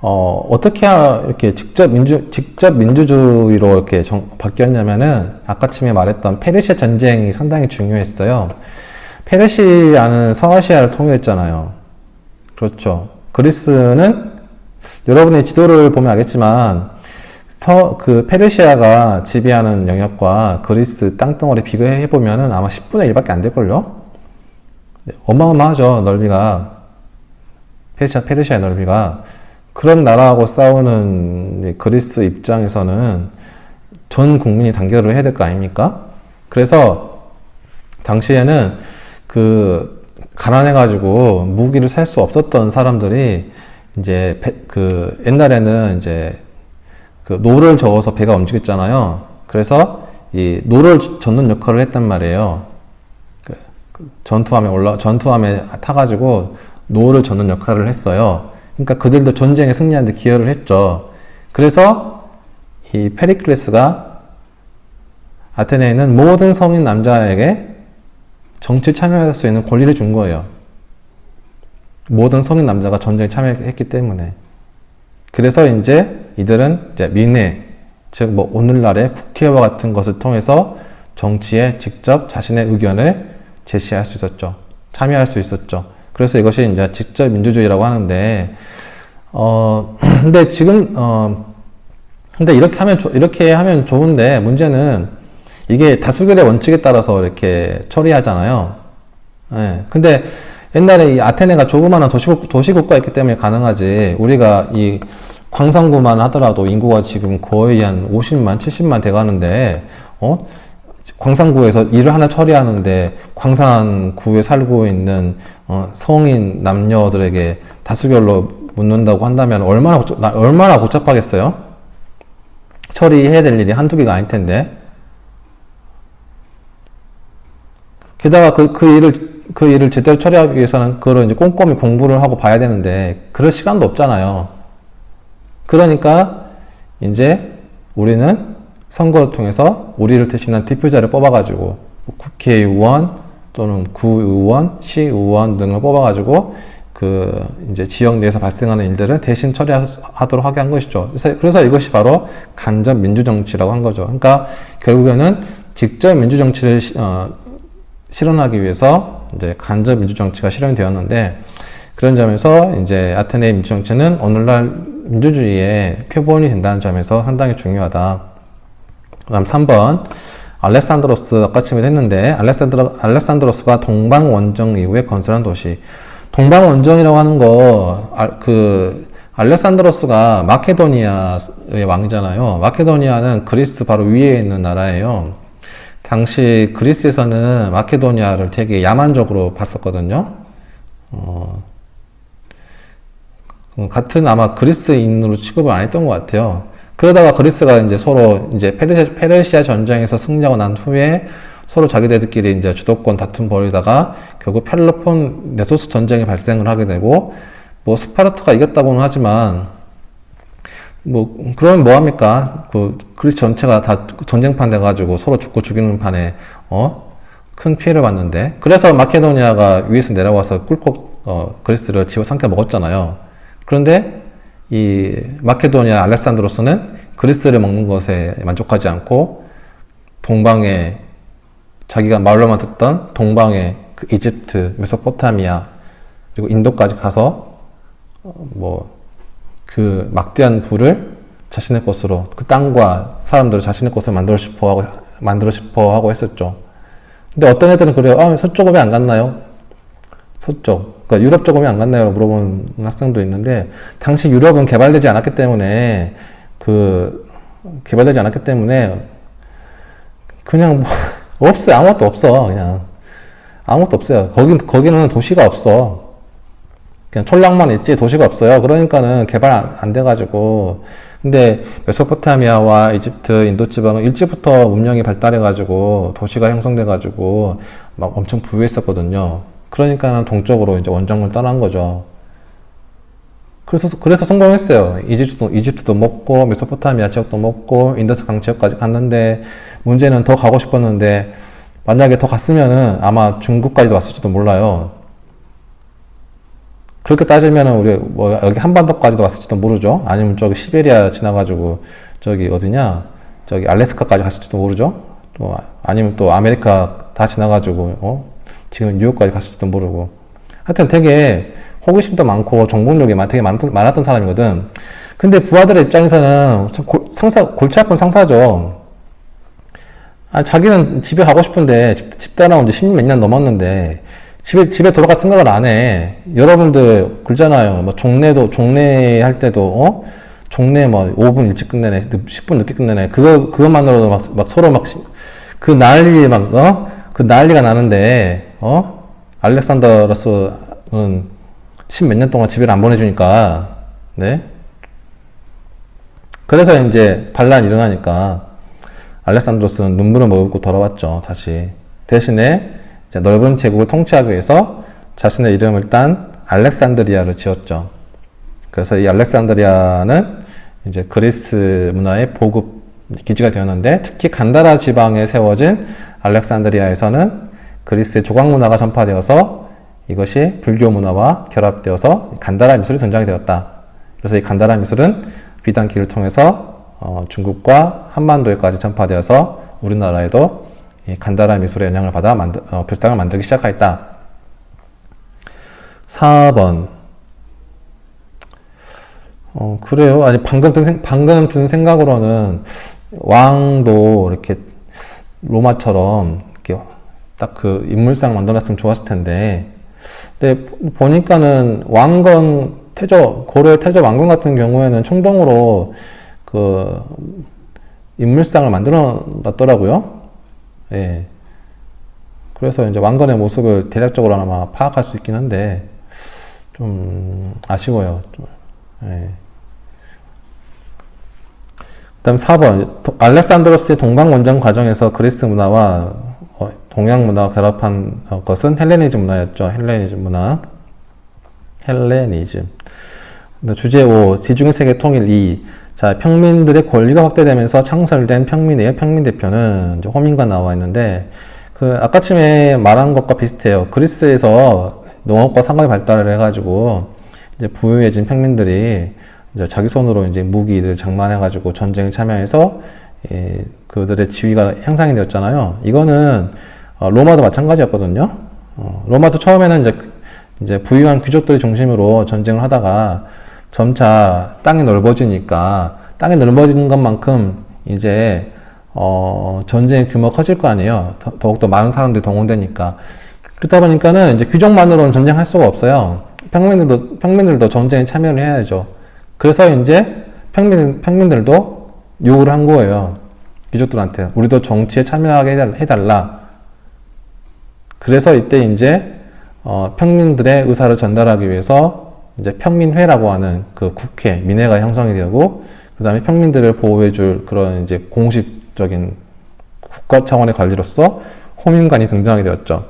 어떻게 이렇게 직접 민주주의로 이렇게 바뀌었냐면은 아까쯤에 말했던 페르시아 전쟁이 상당히 중요했어요. 페르시아는 서아시아를 통일했잖아요. 그렇죠. 그리스는 여러분이 지도를 보면 알겠지만 페르시아가 지배하는 영역과 그리스 땅덩어리 비교해 보면은 아마 10분의 1밖에 안 될걸요? 어마어마하죠, 넓이가. 페르시아의 넓이가. 그런 나라하고 싸우는 그리스 입장에서는 전 국민이 단결을 해야 될 거 아닙니까? 그래서 당시에는 가난해가지고 무기를 살 수 없었던 사람들이 이제 옛날에는 이제 노를 저어서 배가 움직였잖아요. 그래서 이 노를 젓는 역할을 했단 말이에요. 전투함에 타가지고 노를 젓는 역할을 했어요. 그러니까 그들도 전쟁에 승리하는 데 기여를 했죠. 그래서 이 페리클레스가 아테네에 있는 모든 성인 남자에게 정치에 참여할 수 있는 권리를 준 거예요. 모든 성인 남자가 전쟁에 참여했기 때문에. 그래서 이들은 이제 민회, 즉 뭐 오늘날의 국회와 같은 것을 통해서 정치에 직접 자신의 의견을 제시할 수 있었죠. 참여할 수 있었죠. 그래서 이것이 이제 직접 민주주의라고 하는데, 근데 이렇게 하면 좋은데, 문제는 이게 다수결의 원칙에 따라서 이렇게 처리하잖아요. 예. 근데 옛날에 이 아테네가 조그마한 도시국가였기 때문에 가능하지, 우리가 이 광산구만 하더라도 인구가 지금 거의 한 50만, 70만 돼 가는데, 광산구에서 일을 하나 처리하는데 광산구에 살고 있는 성인 남녀들에게 다수결로 묻는다고 한다면 얼마나 복잡하겠어요? 처리해야 될 일이 한두 개가 아닐 텐데. 게다가 그 일을 제대로 처리하기 위해서는 그걸 이제 꼼꼼히 공부를 하고 봐야 되는데 그럴 시간도 없잖아요. 그러니까 이제 우리는 선거를 통해서 우리를 대신한 대표자를 뽑아가지고 국회의원 또는 구의원, 시의원 등을 뽑아가지고 이제 지역 내에서 발생하는 일들을 대신 처리하도록 하게 한 것이죠. 그래서 이것이 바로 간접 민주정치라고 한 거죠. 그러니까 결국에는 직접 민주정치를 실현하기 위해서 이제 간접 민주 정치가 실현이 되었는데, 그런 점에서 이제 아테네의 민주 정치는 오늘날 민주주의의 표본이 된다는 점에서 상당히 중요하다. 그다음 3번. 알렉산드로스, 아까 지금 했는데, 알렉산드로스가 동방 원정 이후에 건설한 도시. 동방 원정이라고 하는 거, 알렉산드로스가 마케도니아의 왕이잖아요. 마케도니아는 그리스 바로 위에 있는 나라예요. 당시 그리스에서는 마케도니아를 되게 야만적으로 봤었거든요. 같은 아마 그리스인으로 취급을 안 했던 것 같아요. 그러다가 그리스가 이제 서로 이제 페르시아 전쟁에서 승리하고 난 후에 서로 자기네들끼리 이제 주도권 다툼 벌이다가 결국 펠로폰 네소스 전쟁이 발생을 하게 되고, 뭐 스파르타가 이겼다고는 하지만 뭐 그러면 뭐 합니까? 그리스 전체가 다 전쟁판 돼가지고 서로 죽고 죽이는 판에 큰 피해를 봤는데, 그래서 마케도니아가 위에서 내려와서 꿀꺽 그리스를 집어삼켜 먹었잖아요. 그런데 이 마케도니아 알렉산드로스는 그리스를 먹는 것에 만족하지 않고 동방에 자기가 말로만 듣던 동방의 그 이집트, 메소포타미아 그리고 인도까지 가서 그 막대한 부를 자신의 것으로, 그 땅과 사람들을 자신의 것으로 만들고 싶어 하고 했었죠. 근데 어떤 애들은 그래요. 서쪽은 왜 안 갔나요? 서쪽. 그러니까 유럽 쪽은 왜 안 갔나요? 물어보는 학생도 있는데, 당시 유럽은 개발되지 않았기 때문에, 그냥 없어요. 아무것도 없어. 그냥. 아무것도 없어요. 거기는 도시가 없어. 그냥 촌락만 있지 도시가 없어요. 그러니까는 개발 안 돼가지고. 근데 메소포타미아와 이집트, 인도 지방은 일찍부터 문명이 발달해가지고 도시가 형성돼가지고 막 엄청 부유했었거든요. 그러니까는 동쪽으로 이제 원정을 떠난 거죠. 그래서 성공했어요. 이집트도 먹고 메소포타미아 지역도 먹고 인더스 강 지역까지 갔는데, 문제는 더 가고 싶었는데 만약에 더 갔으면은 아마 중국까지도 왔을지도 몰라요. 그렇게 따지면은 우리 뭐 여기 한반도까지도 왔을지도 모르죠. 아니면 저기 시베리아 지나가지고 저기 어디냐, 저기 알래스카까지 갔을지도 모르죠. 또 아니면 또 아메리카 다 지나가지고 지금 뉴욕까지 갔을지도 모르고. 하여튼 되게 호기심도 많고 정복력이 되게 많았던 사람이거든. 근데 부하들의 입장에서는 참 골치 아픈 상사죠. 자기는 집에 가고 싶은데 집 떠나온 지 10몇 년 넘었는데 집에 돌아갈 생각을 안 해. 여러분들 그러잖아요. 뭐 종례 할 때도 종례 뭐 5분 일찍 끝내네, 10분 늦게 끝내네. 그것만으로도 막 서로 그 난리가 나는데 알렉산더로스는 10몇 년 동안 집에를 안 보내주니까, 네. 그래서 이제 반란이 일어나니까 알렉산드로스는 눈물을 머금고 돌아왔죠. 다시. 대신에 이제 넓은 제국을 통치하기 위해서 자신의 이름을 딴 알렉산드리아를 지었죠. 그래서 이 알렉산드리아는 이제 그리스 문화의 보급 기지가 되었는데, 특히 간다라 지방에 세워진 알렉산드리아에서는 그리스의 조각 문화가 전파되어서 이것이 불교 문화와 결합되어서 간다라 미술이 등장이 되었다. 그래서 이 간다라 미술은 비단길을 통해서 중국과 한반도에까지 전파되어서 우리나라에도 이 간다라 미술의 영향을 받아 불상을 만들기 시작하였다. 4번. 그래요. 아니, 방금 든 생각으로는 왕도 이렇게 로마처럼 이렇게 딱 그 인물상 만들어놨으면 좋았을 텐데, 근데 보니까는 고려 태조 왕건 같은 경우에는 총동으로 그 인물상을 만들어 놨더라고요. 예. 그래서 이제 왕건의 모습을 대략적으로 아마 파악할 수 있긴 한데, 좀 아쉬워요. 예. 그다음 4번. 알렉산드로스의 동방 원정 과정에서 그리스 문화와 동양 문화가 결합한 것은 헬레니즘 문화였죠. 헬레니즘. 주제 5. 지중해 세계 통일 2. 자, 평민들의 권리가 확대되면서 창설된 평민회의 평민대표는 이제 호민과 나와 있는데, 아까쯤에 말한 것과 비슷해요. 그리스에서 농업과 상업이 발달을 해가지고 이제 부유해진 평민들이 이제 자기 손으로 이제 무기를 장만해가지고 전쟁에 참여해서 그들의 지위가 향상이 되었잖아요. 이거는 로마도 마찬가지였거든요. 로마도 처음에는 이제 부유한 귀족들이 중심으로 전쟁을 하다가 점차 땅이 넓어지니까 땅이 넓어지는 것만큼 이제 전쟁의 규모가 커질 거 아니에요. 더욱더 많은 사람들이 동원되니까. 그렇다 보니까는 이제 귀족만으로는 전쟁할 수가 없어요. 평민들도 전쟁에 참여를 해야죠. 그래서 이제 평민들도 요구를 한 거예요. 귀족들한테. 우리도 정치에 참여하게 해달라. 그래서 이때 이제, 평민들의 의사를 전달하기 위해서 이제 평민회라고 하는 그 국회, 민회가 형성이 되고, 그 다음에 평민들을 보호해줄 그런 이제 공식적인 국가 차원의 관리로서 호민관이 등장하게 되었죠.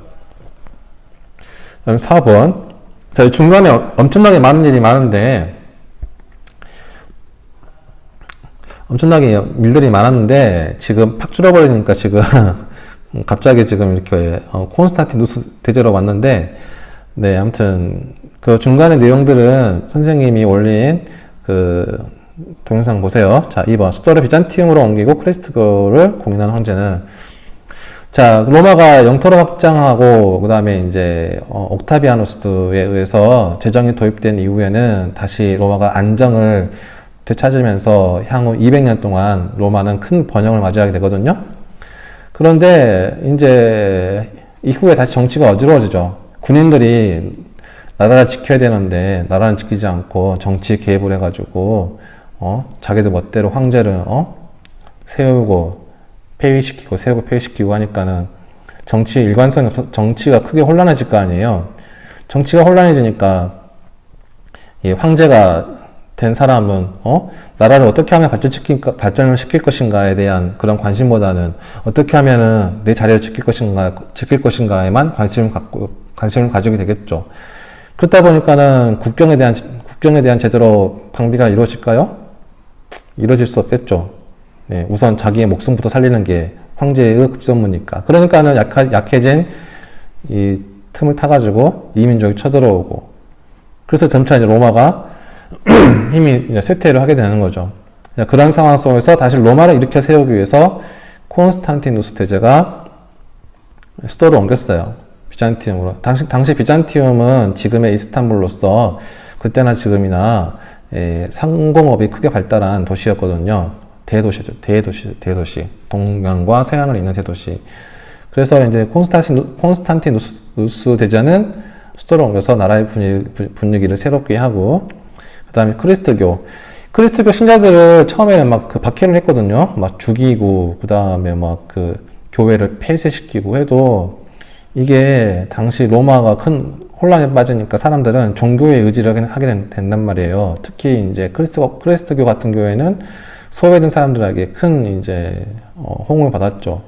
그 다음에 4번. 자, 중간에 엄청나게 많은 일이 많은데, 엄청나게 일들이 많았는데, 지금 팍 줄어버리니까 지금, 갑자기 지금 이렇게, 콘스탄티누스 대제로 왔는데, 네, 아무튼, 그 중간의 내용들은 선생님이 올린 그 동영상 보세요. 자, 2번. 수도를 비잔티움으로 옮기고 크리스트교를 공인한 황제는, 자, 로마가 영토를 확장하고, 그 다음에 이제, 옥타비아누스에 의해서 제정이 도입된 이후에는 다시 로마가 안정을 되찾으면서 향후 200년 동안 로마는 큰 번영을 맞이하게 되거든요. 그런데 이제 이후에 다시 정치가 어지러워지죠. 군인들이 나라를 지켜야 되는데 나라는 지키지 않고 정치에 개입을 해가지고 자기들 멋대로 황제를 세우고 폐위시키고 세우고 폐위시키고 하니까는 정치의 일관성이 없어 정치가 크게 혼란해질 거 아니에요. 정치가 혼란해지니까 이 황제가 된 사람은 나라를 어떻게 하면 발전을 시킬 것인가에 대한 그런 관심보다는 어떻게 하면은 내 자리를 지킬 것인가에만 관심을 가지게 되겠죠. 그렇다 보니까는 국경에 대한 제대로 방비가 이루어질까요? 이루어질 수 없겠죠. 네, 우선 자기의 목숨부터 살리는 게 황제의 급선무니까. 그러니까는 약해진 이 틈을 타가지고 이민족이 쳐들어오고, 그래서 점차 이제 로마가 힘이 쇠퇴를 하게 되는 거죠. 그런 상황 속에서 다시 로마를 일으켜 세우기 위해서 콘스탄티누스 대제가 수도를 옮겼어요. 비잔티움으로. 당시 비잔티움은 지금의 이스탄불로서 그때나 지금이나 상공업이 크게 발달한 도시였거든요. 대도시죠. 대도시. 동양과 서양을 잇는 대도시. 그래서 이제 콘스탄티누스 대제는 수도를 옮겨서 나라의 분위기를 새롭게 하고, 그 다음에 크리스트교 신자들을 처음에는 막 그 박해를 했거든요. 막 죽이고, 그 다음에 막 그 교회를 폐쇄시키고 해도 이게 당시 로마가 큰 혼란에 빠지니까 사람들은 종교의 의지를 하게 된단 말이에요. 특히 이제 크리스트교 같은 교회는 소외된 사람들에게 큰 이제 호응을 받았죠.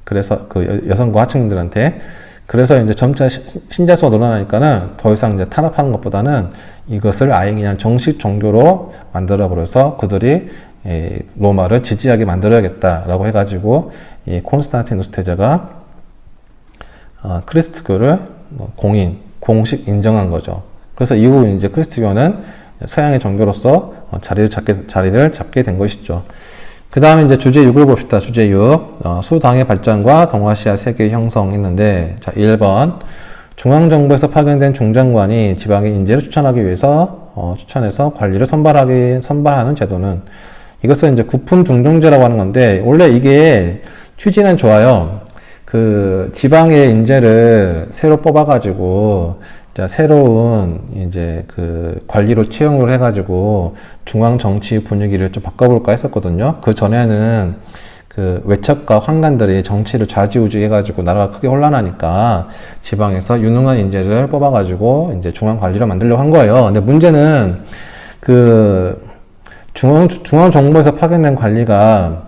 그래서 그 여성과 하층민들한테. 그래서 이제 점차 신자 수가 늘어나니까는 더 이상 이제 탄압하는 것보다는 이것을 아예 그냥 정식 종교로 만들어버려서 그들이 로마를 지지하게 만들어야겠다라고 해가지고 이 콘스탄티누스 대제가 크리스트교를 공식 인정한 거죠. 그래서 이후 이제 크리스트교는 서양의 종교로서 자리를 잡게 된 것이죠. 그 다음에 이제 주제 6을 봅시다. 주제 6. 수당의 발전과 동아시아 세계의 형성했는데, 자, 1번. 중앙정부에서 파견된 중장관이 지방의 인재를 추천하기 위해서, 추천해서 관리를 선발하는 제도는, 이것은 이제 구품중종제라고 하는 건데, 원래 이게 취지는 좋아요. 그 지방의 인재를 새로 뽑아가지고, 새로운 이제 그 관리로 채용을 해가지고 중앙 정치 분위기를 좀 바꿔볼까 했었거든요. 그 전에는 그 외척과 황관들이 정치를 좌지우지 해가지고 나라가 크게 혼란하니까 지방에서 유능한 인재를 뽑아가지고 이제 중앙 관리를 만들려고 한 거예요. 근데 문제는 그 중앙 정부에서 파견된 관리가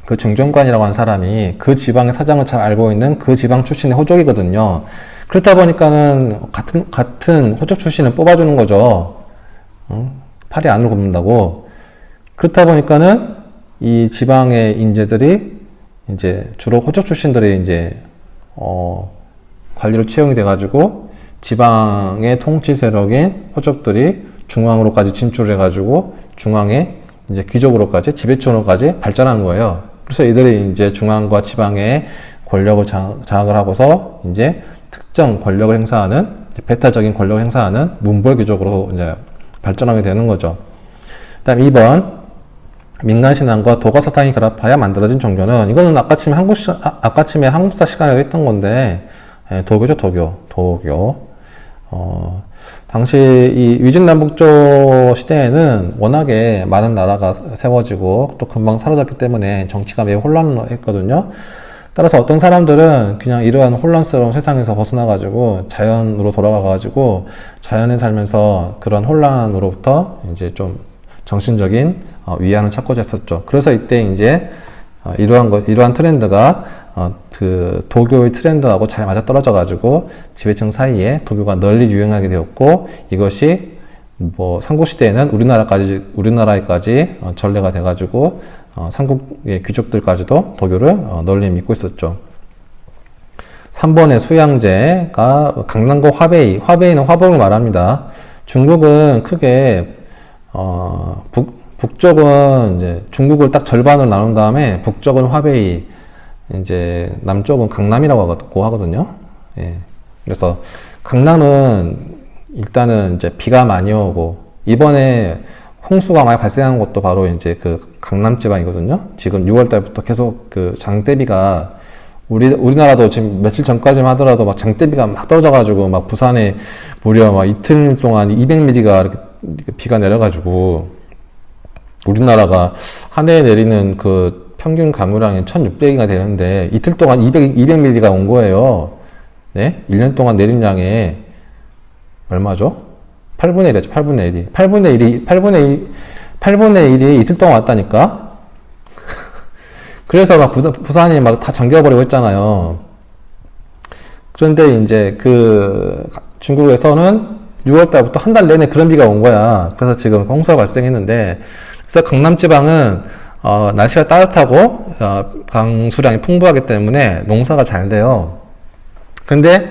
그 중정관이라고 하는 사람이 그 지방의 사정을 잘 알고 있는 그 지방 출신의 호족이거든요. 그렇다 보니까는 같은 호족 출신을 뽑아주는 거죠. 팔이 안으로 굽는다고. 그렇다 보니까는 이 지방의 인재들이 이제 주로 호족 출신들이 이제 관리로 채용이 돼가지고 지방의 통치 세력인 호족들이 중앙으로까지 진출해가지고 중앙의 이제 귀족으로까지 지배층으로까지 발전한 거예요. 그래서 이들이 이제 중앙과 지방의 권력을 장악을 하고서 이제 특정 권력을 행사하는, 배타적인 권력을 행사하는 문벌귀족으로 이제 발전하게 되는 거죠. 그다음 2번, 민간신앙과 도가사상이 결합하여 만들어진 종교는, 이거는 아까침에 한국사 시간에 했던 건데, 도교죠, 도교. 당시 이 위진남북조 시대에는 워낙에 많은 나라가 세워지고 또 금방 사라졌기 때문에 정치가 매우 혼란했거든요. 따라서 어떤 사람들은 그냥 이러한 혼란스러운 세상에서 벗어나가지고 자연으로 돌아가가지고 자연에 살면서 그런 혼란으로부터 이제 좀 정신적인 위안을 찾고자 했었죠. 그래서 이때 이제 이러한 트렌드가 그 도교의 트렌드하고 잘 맞아떨어져가지고 지배층 사이에 도교가 널리 유행하게 되었고, 이것이 뭐 삼국시대에는 우리나라에까지 전래가 돼가지고 삼국의 귀족들까지도 도교를 널리 믿고 있었죠. 3번의 수양제가 강남과 화베이는 화봉을 말합니다. 중국은 크게 북쪽은 이제 중국을 딱 절반으로 나눈 다음에 북쪽은 화베이, 이제 남쪽은 강남이라고 하거든요. 예. 그래서 강남은 일단은 이제 비가 많이 오고, 이번에 홍수가 많이 발생한 것도 바로 이제 그 강남 지방이거든요. 지금 6월 달부터 계속 그 장대비가 우리나라도 지금 며칠 전까지만 하더라도 막 장대비가 막 떨어져가지고 막 부산에 무려 막 이틀 동안 200mm가 이렇게 비가 내려가지고 우리나라가 한 해에 내리는 그 평균 강우량이 1600이가 되는데 이틀 동안 200mm가 온 거예요. 네? 1년 동안 내린 양의 얼마죠? 8분의 1이죠. 8분의 1이 이틀 동안 왔다니까? 그래서 막 부산이 막 다 잠겨버리고 했잖아요. 그런데 이제 그 중국에서는 6월 달부터 한 달 내내 그런 비가 온 거야. 그래서 지금 홍수가 발생했는데, 그래서 강남 지방은 날씨가 따뜻하고 강수량이 풍부하기 때문에 농사가 잘 돼요. 근데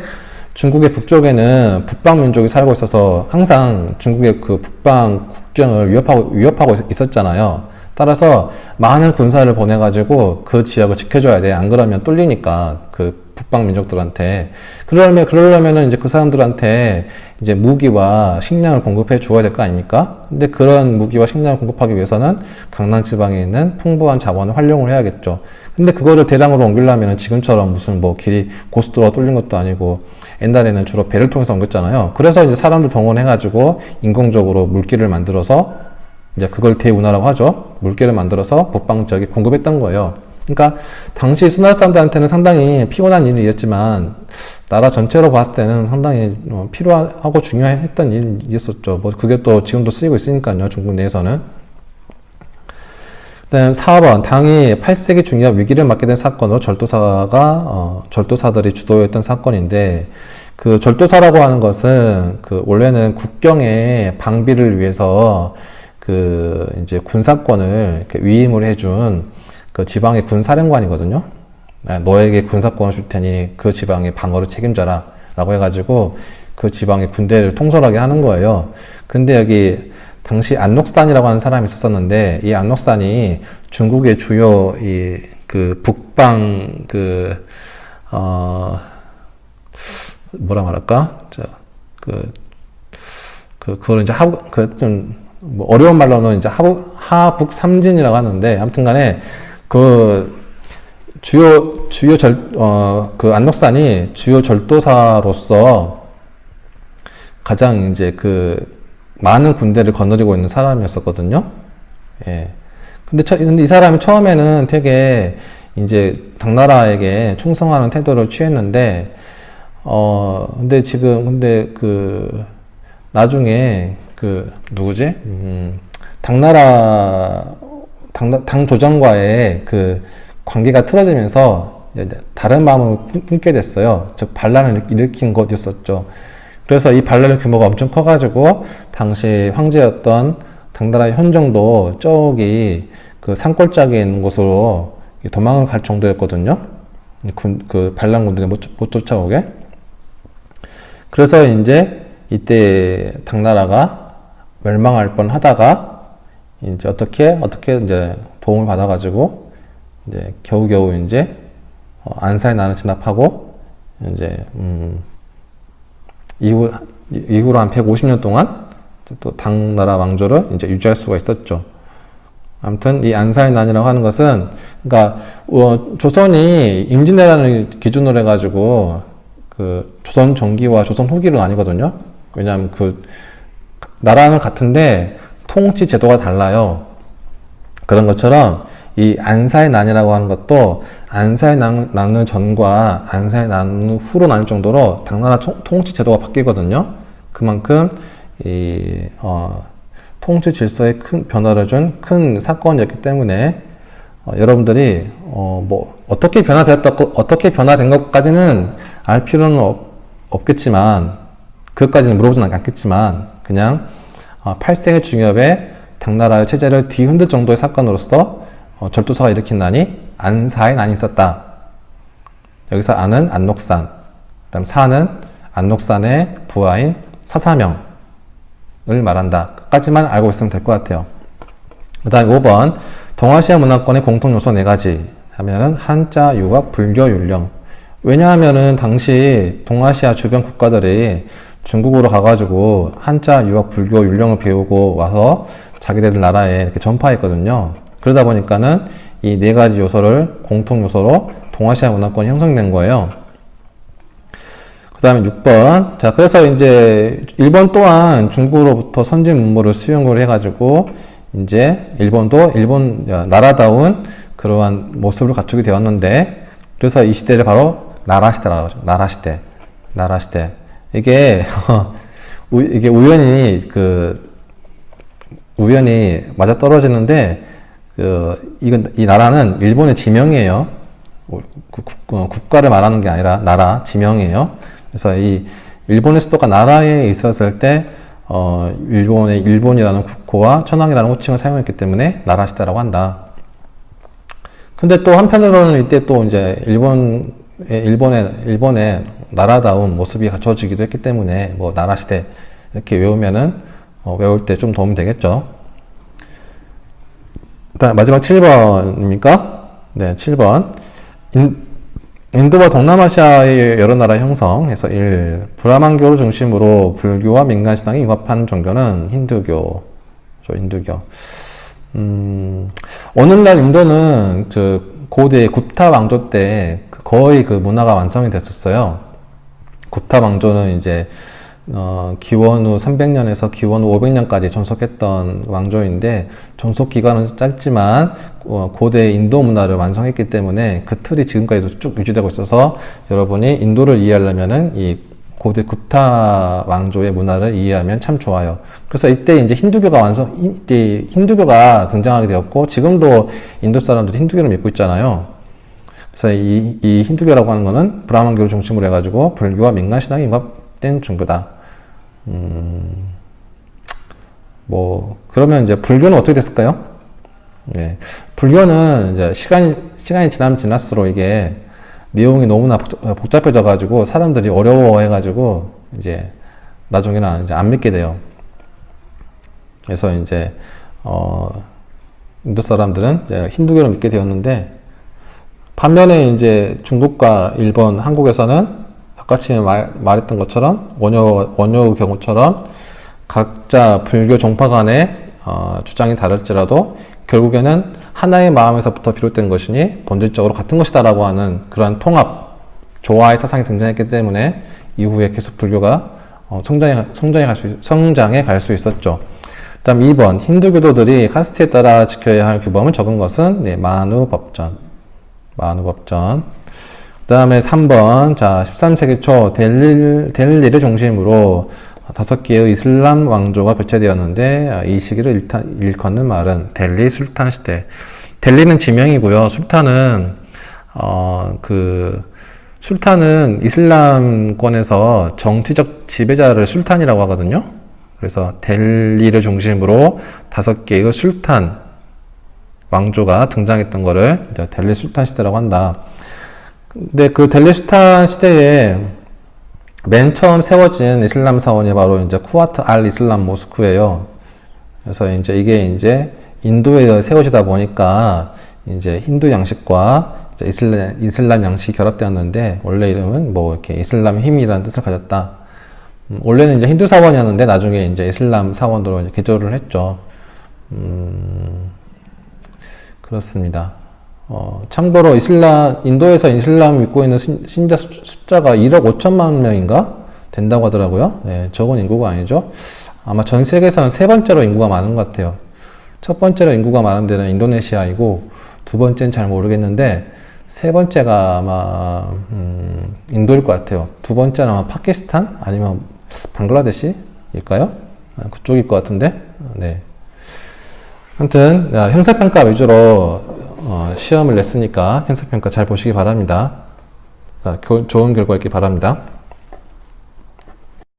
중국의 북쪽에는 북방 민족이 살고 있어서 항상 중국의 그 북방 국경을 위협하고 있었잖아요. 따라서 많은 군사를 보내가지고 그 지역을 지켜줘야 돼. 안 그러면 뚫리니까 그 북방 민족들한테. 그러려면은 이제 그 사람들한테 이제 무기와 식량을 공급해 주어야 될 거 아닙니까? 근데 그런 무기와 식량을 공급하기 위해서는 강남 지방에 있는 풍부한 자원을 활용을 해야겠죠. 근데 그거를 대량으로 옮기려면은 지금처럼 무슨 뭐 길이 고속도로가 뚫린 것도 아니고, 옛날에는 주로 배를 통해서 옮겼잖아요. 그래서 이제 사람들 동원해가지고 인공적으로 물길을 만들어서, 이제 그걸 대운하라고 하죠. 물길을 만들어서 북방 지역에 공급했던 거예요. 그러니까 당시 수나라 사람들한테는 상당히 피곤한 일이었지만 나라 전체로 봤을 때는 상당히 필요하고 중요했던 일이었었죠. 뭐 그게 또 지금도 쓰이고 있으니까요. 중국 내에서는. 그다음 4번, 당이 8세기 중요한 위기를 맞게 된 사건으로 절도사들이 주도했던 사건인데, 그 절도사라고 하는 것은 그 원래는 국경의 방비를 위해서 그 이제 군사권을 이렇게 위임을 해준 그 지방의 군사령관이거든요. 너에게 군사권을 줄 테니 그 지방의 방어를 책임져라 라고 해가지고 그 지방의 군대를 통솔하게 하는 거예요. 근데 여기 당시 안록산이라고 하는 사람이 있었는데, 이 안록산이 중국의 주요 그 북방 뭐라 말할까? 그걸 이제 뭐 어려운 말로는 이제 하북 삼진이라고 하는데, 아무튼 간에 그 그 안록산이 주요 절도사로서 가장 이제 그 많은 군대를 거느리고 있는 사람이었었거든요. 예. 근데 이 사람이 처음에는 되게 이제 당나라에게 충성하는 태도를 취했는데, 근데 나중에 누구지? 당 조정과의 그 관계가 틀어지면서 다른 마음을 품게 됐어요. 즉, 반란을 일으킨 것이었었죠. 그래서 이 반란의 규모가 엄청 커가지고, 당시 황제였던 당나라의 현종도 저기 그 산골짜기에 있는 곳으로 도망을 갈 정도였거든요. 그 반란 군들이 못 쫓아오게. 그래서 이제 이때 당나라가 멸망할 뻔 하다가 이제 어떻게 이제 도움을 받아가지고 이제 겨우겨우 이제 안사의 난을 진압하고 이제 이후로 한 150년 동안 또 당나라 왕조를 이제 유지할 수가 있었죠. 아무튼 이 안사의 난이라고 하는 것은 그러니까 조선이 임진왜란을 기준으로 해가지고 그 조선 전기와 조선 후기로 나뉘거든요. 왜냐하면 그 나라는 같은데 통치 제도가 달라요. 그런 것처럼 이 안사의 난이라고 하는 것도 안사의 난을 전과 안사의 난을 후로 나눌 정도로 당나라 통치 제도가 바뀌거든요. 그만큼 통치 질서에 큰 변화를 준 큰 사건이었기 때문에 여러분들이 뭐 어떻게 변화된 것까지는 알 필요는 없겠지만 그것까지는 물어보진 않겠지만 그냥 8세기 중엽에 당나라의 체제를 뒤흔들 정도의 사건으로서 절도사가 일으킨 난이 안사의 난이 있었다. 여기서 안은 안록산, 그다음 사는 안록산의 부하인 사사명을 말한다. 끝까지만 알고 있으면 될 것 같아요. 그 다음 5번 동아시아 문화권의 공통 요소 4가지 하면은 한자, 유학, 불교, 율령. 왜냐하면은 당시 동아시아 주변 국가들이 중국으로 가가지고 한자, 유학, 불교, 율령을 배우고 와서 자기네들 나라에 이렇게 전파했거든요. 그러다 보니까는 이 4가지 요소를 공통 요소로 동아시아 문화권이 형성된 거예요. 그 다음에 6번. 자, 그래서 이제 일본 또한 중국으로부터 선진 문물을 수용을 해가지고 이제 일본도 나라다운 그러한 모습을 갖추게 되었는데 그래서 이 시대를 바로 나라시대라고 하죠. 나라시대. 이게 우연히 맞아 떨어지는데 이 나라는 일본의 지명이에요. 국가를 말하는 게 아니라 나라 지명이에요. 그래서 이 일본의 수도가 나라에 있었을 때 일본이라는 국호와 천황이라는 호칭을 사용했기 때문에 나라시대라고 한다. 근데 또 한편으로는 이때 또 이제 일본의 나라다운 모습이 갖춰지기도 했기 때문에 뭐 나라시대 이렇게 외우면은 외울 때 좀 도움이 되겠죠. 일단 마지막 7번입니까? 네, 7번. 인도와 동남아시아의 여러 나라 형성에서 1. 브라만교를 중심으로 불교와 민간신앙이 융합한 종교는 힌두교. 오늘날 인도는 고대 굽타 왕조 때 거의 그 문화가 완성이 됐었어요. 굽타 왕조는 이제 기원후 300년에서 기원후 500년까지 존속했던 왕조인데 존속 기간은 짧지만 고대 인도 문화를 완성했기 때문에 그 틀이 지금까지도 쭉 유지되고 있어서 여러분이 인도를 이해하려면은 이 고대 굽타 왕조의 문화를 이해하면 참 좋아요. 그래서 이때 이제 힌두교가 등장하게 되었고 지금도 인도 사람들이 힌두교를 믿고 있잖아요. 그래서 이 힌두교라고 하는 거는 브라만교를 중심으로 해가지고 불교와 민간신앙이 융합된 종교다. 그러면 이제 불교는 어떻게 됐을까요? 네. 불교는 이제 시간이 지나면 지날수록 이게 내용이 너무나 복잡해져가지고 사람들이 어려워해가지고 이제 나중에는 이제 안 믿게 돼요. 그래서 이제, 인도 사람들은 이제 힌두교를 믿게 되었는데 반면에 이제 중국과 일본, 한국에서는 아까치 말했던 것처럼 원효의 경우처럼 각자 불교 종파 간의 주장이 다를지라도 결국에는 하나의 마음에서부터 비롯된 것이니 본질적으로 같은 것이다라고 하는 그러한 통합, 조화의 사상이 등장했기 때문에 이후에 계속 불교가 성장해 갈 수 있었죠. 다음 2번 힌두교도들이 카스트에 따라 지켜야 할 규범을 적은 것은 만우법전. 그 다음에 3번, 자, 13세기 초 델리를 중심으로 5개의 이슬람 왕조가 교체되었는데 이 시기를 일컫는 말은 델리 술탄 시대. 델리는 지명이고요. 술탄은 이슬람권에서 정치적 지배자를 술탄이라고 하거든요. 그래서 델리를 중심으로 5개의 술탄 왕조가 등장했던 거를 델리 술탄 시대라고 한다. 근데 그 델리 술탄 시대에 맨 처음 세워진 이슬람 사원이 바로 이제 쿠와트 알 이슬람 모스크예요. 그래서 이제 이게 이제 인도에 세워지다 보니까 이제 힌두 양식과 이슬람 양식이 결합되었는데 원래 이름은 뭐 이렇게 이슬람 힘이라는 뜻을 가졌다. 원래는 이제 힌두 사원이었는데 나중에 이제 이슬람 사원으로 이제 개조를 했죠. 그렇습니다. 참고로 인도에서 이슬람 믿고 있는 신자 숫자가 1억 5천만 명인가 된다고 하더라고요. 네, 적은 인구가 아니죠. 아마 전 세계에서는 세 번째로 인구가 많은 것 같아요. 첫 번째로 인구가 많은 데는 인도네시아이고, 두 번째는 잘 모르겠는데, 세 번째가 아마, 인도일 것 같아요. 두 번째는 아마 파키스탄? 아니면 방글라데시일까요? 그쪽일 것 같은데, 네. 아무튼, 형사평가 위주로, 시험을 냈으니까 형사평가 잘 보시기 바랍니다. 좋은 결과 있기 바랍니다.